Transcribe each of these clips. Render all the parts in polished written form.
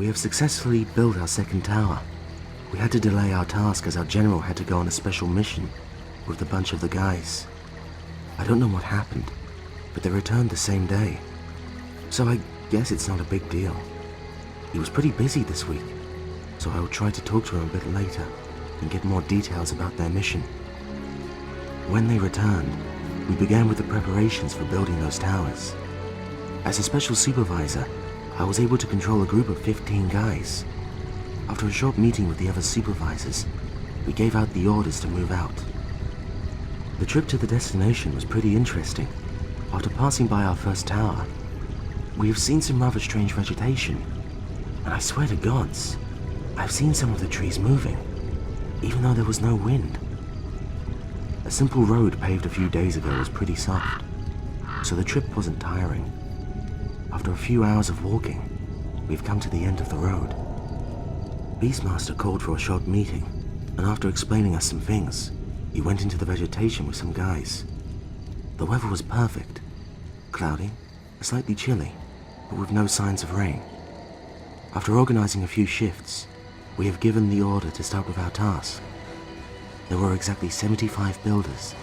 We have successfully built our second tower. We had to delay our task as our general had to go on a special mission with a bunch of the guys. I don't know what happened, but they returned the same day. So I guess it's not a big deal. He was pretty busy this week, so I will try to talk to him a bit later and get more details about their mission. When they returned, we began with the preparations for building those towers. As a special supervisor, I was able to control a group of 15 guys. After a short meeting with the other supervisors, we gave out the orders to move out. The trip to the destination was pretty interesting. After passing by our first tower, we have seen some rather strange vegetation, and I swear to gods, I've seen some of the trees moving, even though there was no wind. A simple road paved a few days ago was pretty soft, so the trip wasn't tiring. After a few hours of walking, we've come to the end of the road. Beastmaster called for a short meeting, and after explaining us some things, he went into the vegetation with some guys. The weather was perfect. Cloudy, slightly chilly, but with no signs of rain. After organizing a few shifts, we have given the order to start with our task. There were exactly 75 builders,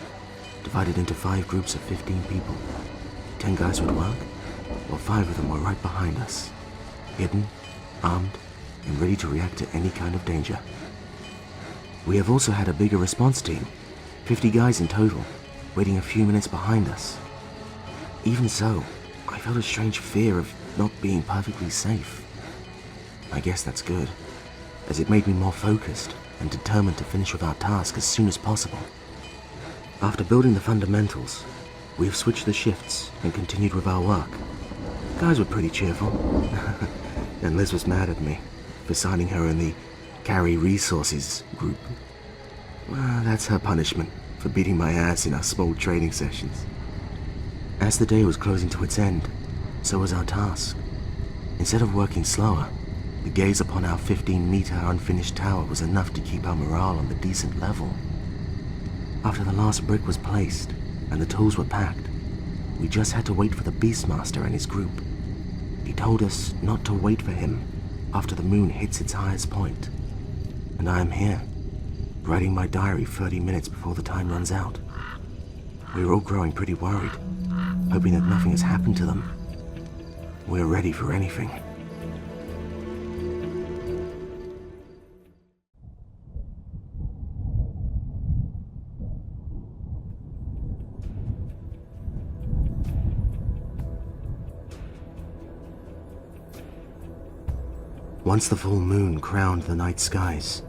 divided into 5 groups of 15 people. 10 guys would work, while 5 of them were right behind us, hidden, armed, and ready to react to any kind of danger. We have also had a bigger response team, 50 guys in total, waiting a few minutes behind us. Even so, I felt a strange fear of not being perfectly safe. I guess that's good, as it made me more focused and determined to finish with our task as soon as possible. After building the fundamentals, we have switched the shifts and continued with our work. Guys were pretty cheerful, and Liz was mad at me for signing her in the Carry Resources group. Well, that's her punishment for beating my ass in our small training sessions. As the day was closing to its end, so was our task. Instead of working slower, the gaze upon our 15-meter unfinished tower was enough to keep our morale on the decent level. After the last brick was placed and the tools were packed, we just had to wait for the Beastmaster and his group. He told us not to wait for him after the moon hits its highest point. And I am here, writing my diary 30 minutes before the time runs out. We were all growing pretty worried, hoping that nothing has happened to them. We're ready for anything. Once the full moon crowned the night skies,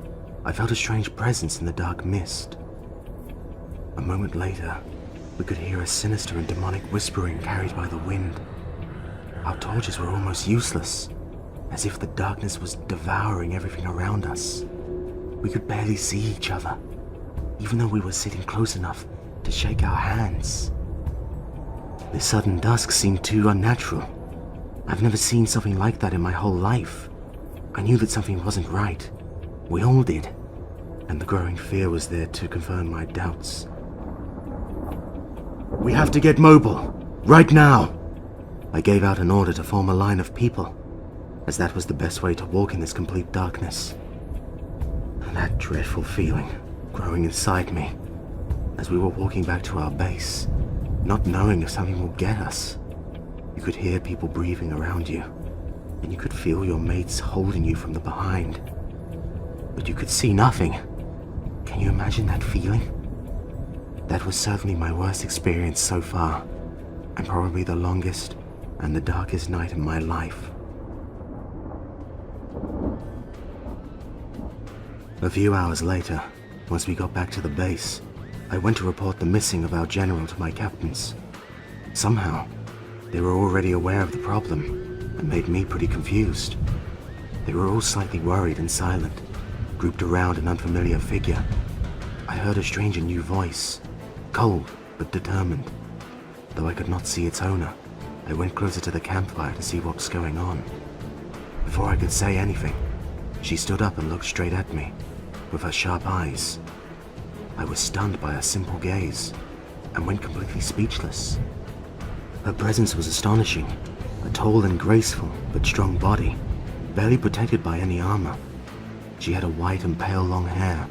I felt a strange presence in the dark mist. A moment later, we could hear a sinister and demonic whispering carried by the wind. Our torches were almost useless, as if the darkness was devouring everything around us. We could barely see each other, even though we were sitting close enough to shake our hands. The sudden dusk seemed too unnatural. I've never seen something like that in my whole life. I knew that something wasn't right. We all did. And the growing fear was there to confirm my doubts. We have to get mobile, right now! I gave out an order to form a line of people, as that was the best way to walk in this complete darkness. And that dreadful feeling growing inside me as we were walking back to our base, not knowing if something will get us. You could hear people breathing around you, and you could feel your mates holding you from the behind. But you could see nothing. Can you imagine that feeling? That was certainly my worst experience so far, and probably the longest and the darkest night in my life. A few hours later, once we got back to the base, I went to report the missing of our general to my captains. Somehow, they were already aware of the problem, and made me pretty confused. They were all slightly worried and silent, grouped around an unfamiliar figure. I heard a strange and new voice, cold but determined. Though I could not see its owner, I went closer to the campfire to see what was going on. Before I could say anything, she stood up and looked straight at me, with her sharp eyes. I was stunned by her simple gaze, and went completely speechless. Her presence was astonishing, a tall and graceful but strong body, barely protected by any armor. She had a white and pale long hair,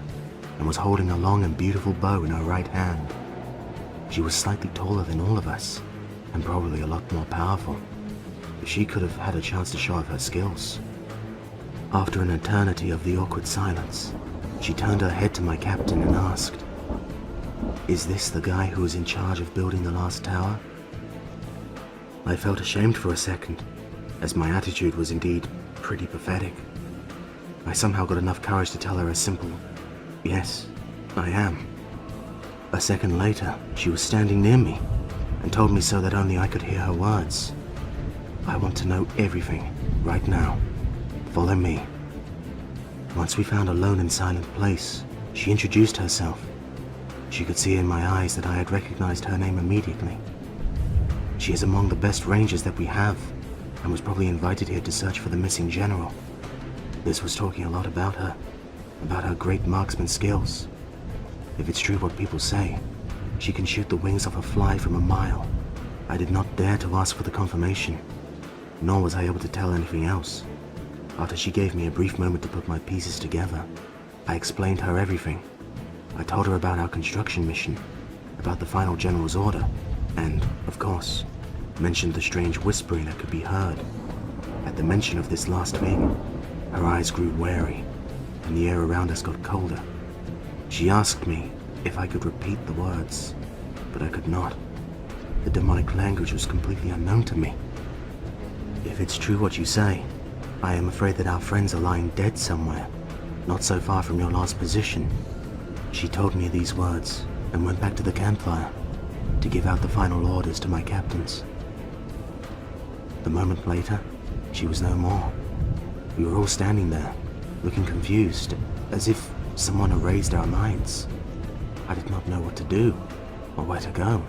and was holding a long and beautiful bow in her right hand. She was slightly taller than all of us, and probably a lot more powerful. She could have had a chance to show off her skills. After an eternity of the awkward silence, she turned her head to my captain and asked, "Is this the guy who was in charge of building the last tower?" I felt ashamed for a second, as my attitude was indeed pretty pathetic. I somehow got enough courage to tell her a simple, "Yes, I am." A second later, she was standing near me and told me so that only I could hear her words. "I want to know everything, right now. Follow me." Once we found a lone and silent place, she introduced herself. She could see in my eyes that I had recognized her name immediately. She is among the best rangers that we have, and was probably invited here to search for the missing general. This was talking a lot about her great marksman skills. If it's true what people say, she can shoot the wings off a fly from a mile. I did not dare to ask for the confirmation, nor was I able to tell anything else. After she gave me a brief moment to put my pieces together, I explained her everything. I told her about our construction mission, about the final general's order, and, of course, mentioned the strange whispering that could be heard. At the mention of this last thing, her eyes grew wary, and the air around us got colder. She asked me if I could repeat the words, but I could not. The demonic language was completely unknown to me. "If it's true what you say, I am afraid that our friends are lying dead somewhere, not so far from your last position." She told me these words and went back to the campfire to give out the final orders to my captains. A moment later, she was no more. We were all standing there, looking confused, as if someone erased our minds. I did not know what to do, or where to go.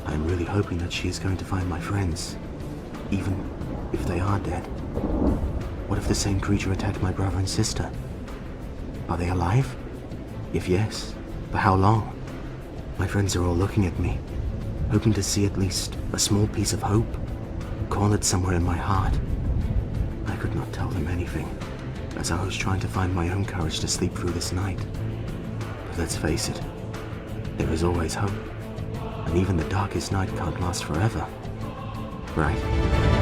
I am really hoping that she is going to find my friends, even if they are dead. What if the same creature attacked my brother and sister? Are they alive? If yes, for how long? My friends are all looking at me, hoping to see at least a small piece of hope, cornered somewhere in my heart. I could not tell them anything, as I was trying to find my own courage to sleep through this night. But let's face it, there is always hope, and even the darkest night can't last forever, right?